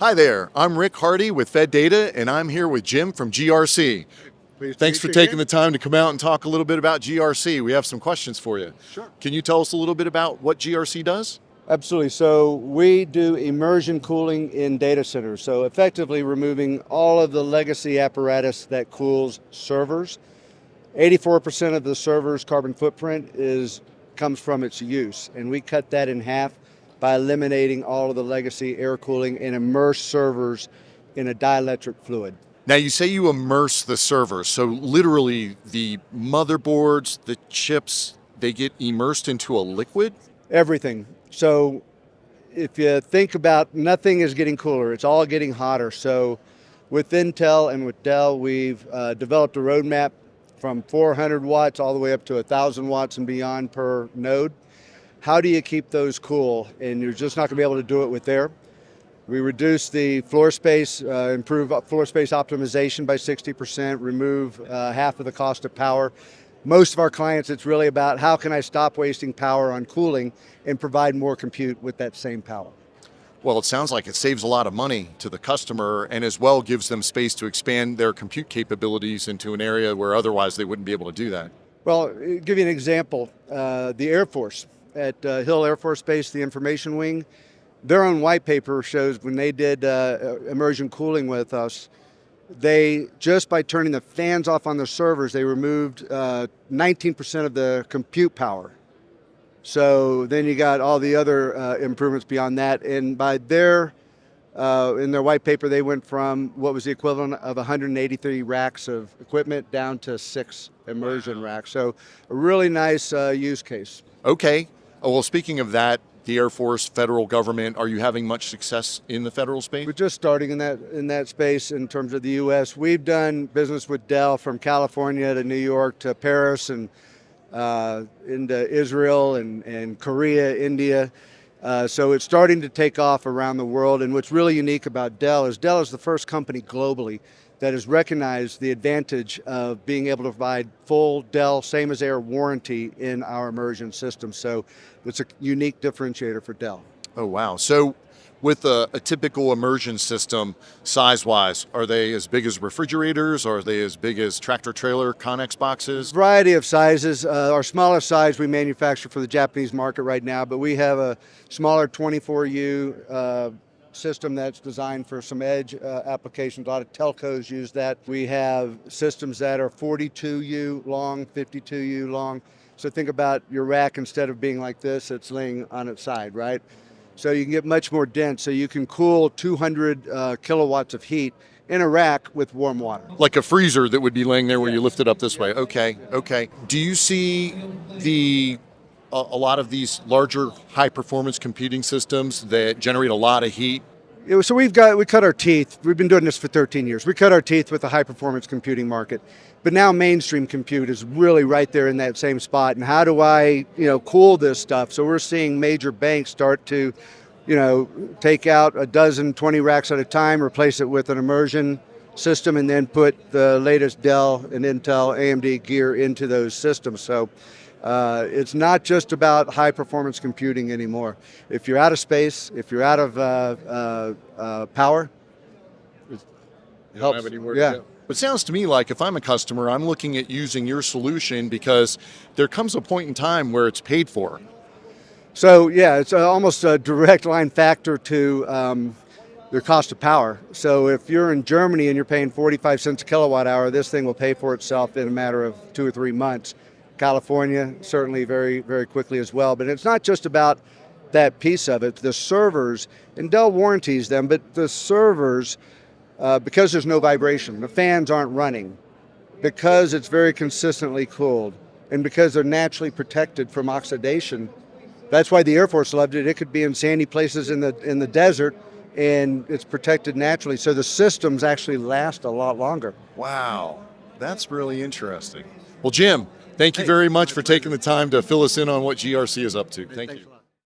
Hi there, I'm Rick Hardy with FedData, and I'm here with Jim from GRC. Pleased to Thanks meet for you taking again. the time to come out and talk a little bit about GRC. We have some questions for you. Sure. Can you tell us a little bit about what GRC does? Absolutely. So we do immersion cooling in data centers. So effectively removing all of the legacy apparatus that cools servers. 84% of the server's carbon footprint comes from its use, and we cut that in half by eliminating all of the legacy air cooling and immerse servers in a dielectric fluid. Now, you say you immerse the servers, so literally the motherboards, the chips, they get immersed into a liquid? Everything. So if you think about, nothing is getting cooler, it's all getting hotter. So with Intel and with Dell, we've developed a roadmap from 400 watts all the way up to 1,000 watts and beyond per node. How do you keep those cool? And you're just not going to be able to do it with air. We reduce the floor space, improve floor space optimization by 60%, remove half of the cost of power. Most of our clients, it's really about how can I stop wasting power on cooling and provide more compute with that same power. Well, it sounds like it saves a lot of money to the customer and as well gives them space to expand their compute capabilities into an area where otherwise they wouldn't be able to do that. Well, I'll give you an example. The Air Force at Hill Air Force Base, the information wing, their own white paper shows when they did immersion cooling with us, they, just by turning the fans off on the servers, they removed 19% of the compute power. So then you got all the other improvements beyond that. And by in their white paper, they went from what was the equivalent of 183 racks of equipment down to 6 immersion racks. So a really nice use case. Okay. Oh, well, speaking of that, the Air Force, federal government, are you having much success in the federal space? We're just starting in that space in terms of the U.S. We've done business with Dell from California to New York to Paris and into Israel and Korea, India. So it's starting to take off around the world. And what's really unique about Dell is the first company globally that has recognized the advantage of being able to provide full Dell, same as air warranty in our immersion system. So it's a unique differentiator for Dell. Oh, wow. So with a typical immersion system, size-wise, are they as big as refrigerators? Are they as big as tractor-trailer Connex boxes? Variety of sizes. Our smallest size we manufacture for the Japanese market right now, but we have a smaller 24U system that's designed for some edge applications. A lot of telcos use that. We have systems that are 42U long, 52U long. So think about your rack, instead of being like this, it's laying on its side, right? So you can get much more dense. So you can cool 200 kilowatts of heat in a rack with warm water. Like a freezer that would be laying there where you lift it up this Yeah. way. Okay, okay. Do you see a lot of these larger high performance computing systems that generate a lot of heat? So we cut our teeth. We've been doing this for 13 years. We cut our teeth with the high performance computing market. But now mainstream compute is really right there in that same spot. And how do I, cool this stuff? So we're seeing major banks start to, take out a dozen, 20 racks at a time, replace it with an immersion system, and then put the latest Dell and Intel, AMD gear into those systems. So it's not just about high performance computing anymore. If you're out of space, if you're out of power, it helps. Yeah. It sounds to me like if I'm a customer, I'm looking at using your solution because there comes a point in time where it's paid for. So yeah, it's almost a direct line factor to their cost of power. So if you're in Germany and you're paying 45 cents a kilowatt hour, this thing will pay for itself in a matter of 2 or 3 months. California, certainly very, very quickly as well. But it's not just about that piece of it. The servers, and Dell warranties them, but the servers, because there's no vibration, the fans aren't running, because it's very consistently cooled, and because they're naturally protected from oxidation. That's why the Air Force loved it. It could be in sandy places in the desert, and it's protected naturally. So the systems actually last a lot longer. Wow, that's really interesting. Well, Jim, thank you very much for taking the time to fill us in on what GRC is up to. Thank you.